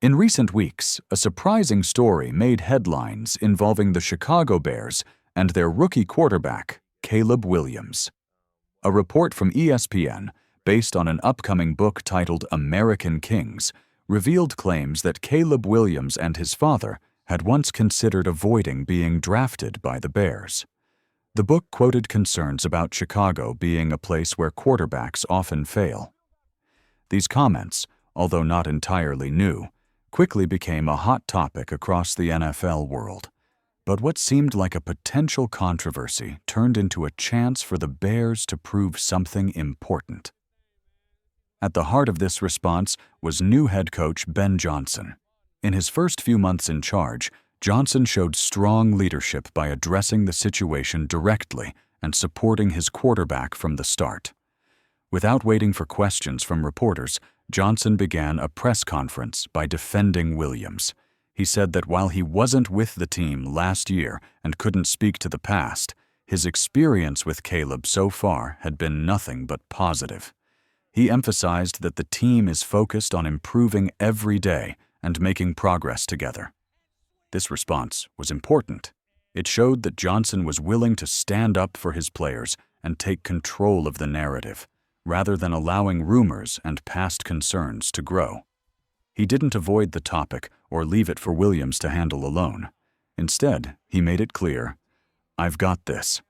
In recent weeks, a surprising story made headlines involving the Chicago Bears and their rookie quarterback, Caleb Williams. A report from ESPN, based on an upcoming book titled American Kings, revealed claims that Caleb Williams and his father had once considered avoiding being drafted by the Bears. The book quoted concerns about Chicago being a place where quarterbacks often fail. These comments, although not entirely new, quickly became a hot topic across the NFL world. But what seemed like a potential controversy turned into a chance for the Bears to prove something important. At the heart of this response was new head coach Ben Johnson. In his first few months in charge, Johnson showed strong leadership by addressing the situation directly and supporting his quarterback from the start. Without waiting for questions from reporters, Johnson began a press conference by defending Williams. He said that while he wasn't with the team last year and couldn't speak to the past, his experience with Caleb so far had been nothing but positive. He emphasized that the team is focused on improving every day and making progress together. This response was important. It showed that Johnson was willing to stand up for his players and take control of the narrative, rather than allowing rumors and past concerns to grow. He didn't avoid the topic or leave it for Williams to handle alone. Instead, he made it clear, "I've got this."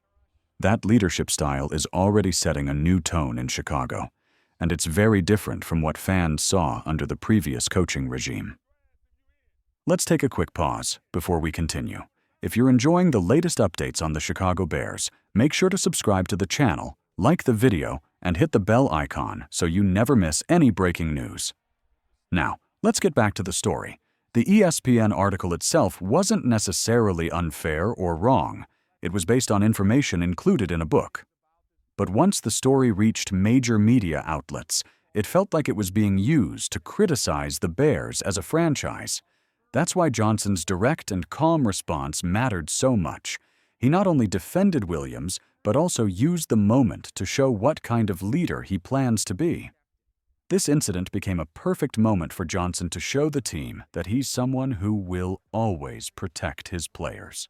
That leadership style is already setting a new tone in Chicago, and it's very different from what fans saw under the previous coaching regime. Let's take a quick pause before we continue. If you're enjoying the latest updates on the Chicago Bears, make sure to subscribe to the channel, like the video, and hit the bell icon so you never miss any breaking news. Now, let's get back to the story. The ESPN article itself wasn't necessarily unfair or wrong. It was based on information included in a book. But once the story reached major media outlets, it felt like it was being used to criticize the Bears as a franchise. That's why Johnson's direct and calm response mattered so much. He not only defended Williams, but also used the moment to show what kind of leader he plans to be. This incident became a perfect moment for Johnson to show the team that he's someone who will always protect his players.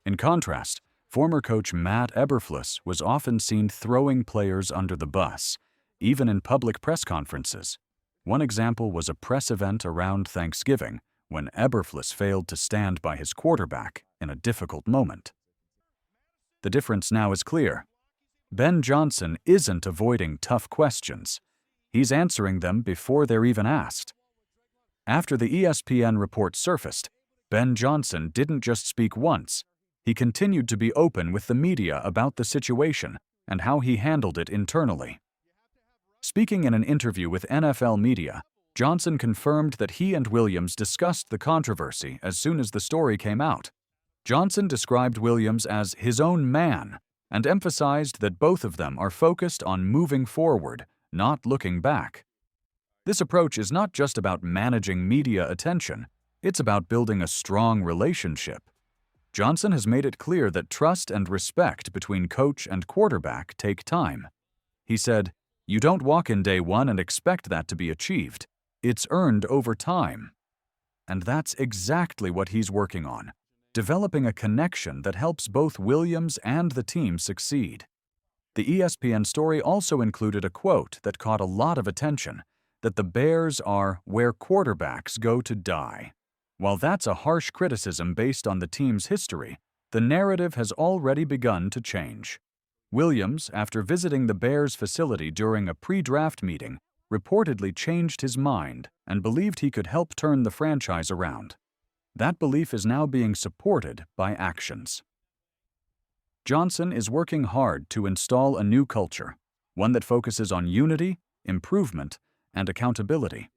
In contrast, former coach Matt Eberflus was often seen throwing players under the bus, even in public press conferences. One example was a press event around Thanksgiving, when Eberflus failed to stand by his quarterback in a difficult moment. The difference now is clear. Ben Johnson isn't avoiding tough questions. He's answering them before they're even asked. After the ESPN report surfaced, Ben Johnson didn't just speak once. He continued to be open with the media about the situation and how he handled it internally. Speaking in an interview with NFL media, Johnson confirmed that he and Williams discussed the controversy as soon as the story came out. Johnson described Williams as his own man and emphasized that both of them are focused on moving forward, not looking back. This approach is not just about managing media attention, it's about building a strong relationship. Johnson has made it clear that trust and respect between coach and quarterback take time. He said, "You don't walk in day one and expect that to be achieved. It's earned over time." And that's exactly what he's working on, developing a connection that helps both Williams and the team succeed. The ESPN story also included a quote that caught a lot of attention, that the Bears are where quarterbacks go to die. While that's a harsh criticism based on the team's history, the narrative has already begun to change. Williams, after visiting the Bears facility during a pre-draft meeting, reportedly changed his mind and believed he could help turn the franchise around. That belief is now being supported by actions. Johnson is working hard to install a new culture, one that focuses on unity, improvement, and accountability.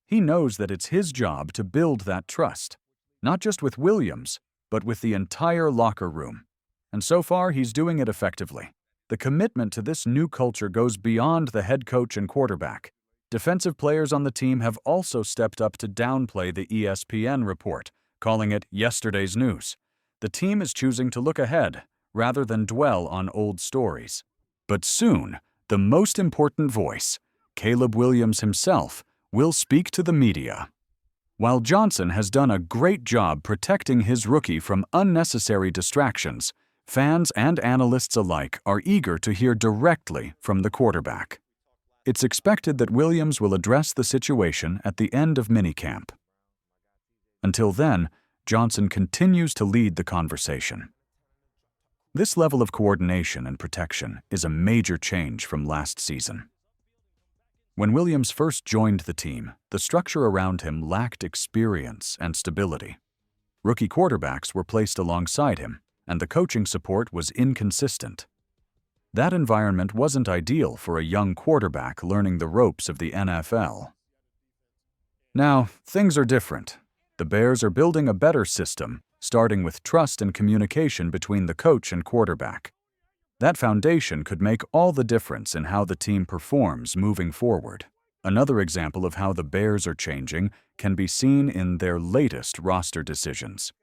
He knows that it's his job to build that trust, not just with Williams, but with the entire locker room. And so far, he's doing it effectively. The commitment to this new culture goes beyond the head coach and quarterback. Defensive players on the team have also stepped up to downplay the ESPN report, calling it yesterday's news. The team is choosing to look ahead, rather than dwell on old stories. But soon, the most important voice, Caleb Williams himself, will speak to the media. While Johnson has done a great job protecting his rookie from unnecessary distractions, fans and analysts alike are eager to hear directly from the quarterback. It's expected that Williams will address the situation at the end of minicamp. Until then, Johnson continues to lead the conversation. This level of coordination and protection is a major change from last season. When Williams first joined the team, the structure around him lacked experience and stability. Rookie quarterbacks were placed alongside him, and the coaching support was inconsistent. That environment wasn't ideal for a young quarterback learning the ropes of the NFL. Now, things are different. The Bears are building a better system, starting with trust and communication between the coach and quarterback. That foundation could make all the difference in how the team performs moving forward. Another example of how the Bears are changing can be seen in their latest roster decisions.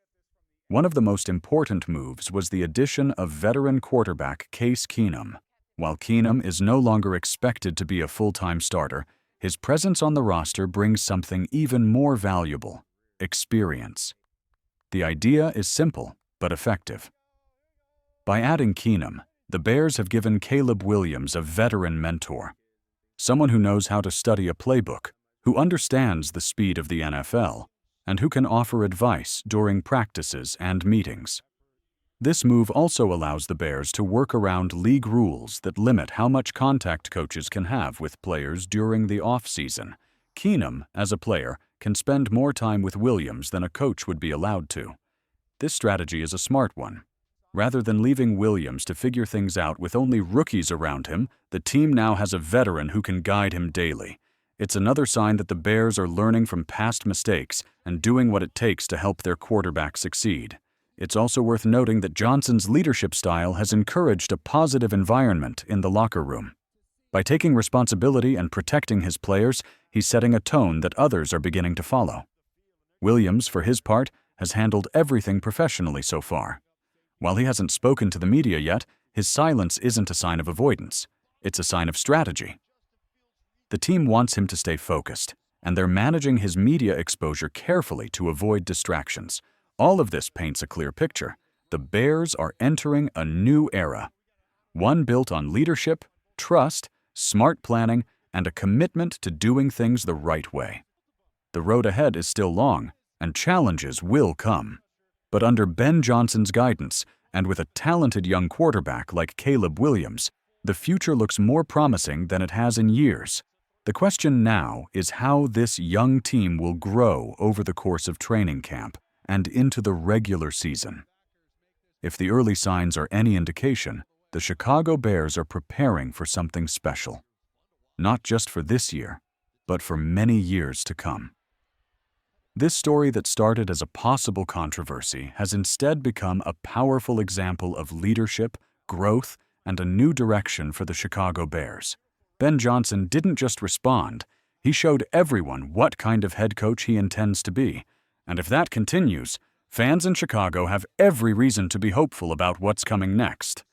One of the most important moves was the addition of veteran quarterback Case Keenum. While Keenum is no longer expected to be a full-time starter, his presence on the roster brings something even more valuable: experience. The idea is simple but effective. By adding Keenum, the Bears have given Caleb Williams a veteran mentor, someone who knows how to study a playbook, who understands the speed of the NFL, and who can offer advice during practices and meetings. This move also allows the Bears to work around league rules that limit how much contact coaches can have with players during the off-season. Keenum, as a player, can spend more time with Williams than a coach would be allowed to. This strategy is a smart one. Rather than leaving Williams to figure things out with only rookies around him, the team now has a veteran who can guide him daily. It's another sign that the Bears are learning from past mistakes and doing what it takes to help their quarterback succeed. It's also worth noting that Johnson's leadership style has encouraged a positive environment in the locker room. By taking responsibility and protecting his players, he's setting a tone that others are beginning to follow. Williams, for his part, has handled everything professionally so far. While he hasn't spoken to the media yet, his silence isn't a sign of avoidance. It's a sign of strategy. The team wants him to stay focused, and they're managing his media exposure carefully to avoid distractions. All of this paints a clear picture. The Bears are entering a new era, one built on leadership, trust, smart planning, and a commitment to doing things the right way. The road ahead is still long, and challenges will come. But under Ben Johnson's guidance, and with a talented young quarterback like Caleb Williams, the future looks more promising than it has in years. The question now is how this young team will grow over the course of training camp and into the regular season. If the early signs are any indication, the Chicago Bears are preparing for something special. Not just for this year, but for many years to come. This story that started as a possible controversy has instead become a powerful example of leadership, growth, and a new direction for the Chicago Bears. Ben Johnson didn't just respond, he showed everyone what kind of head coach he intends to be. And if that continues, fans in Chicago have every reason to be hopeful about what's coming next.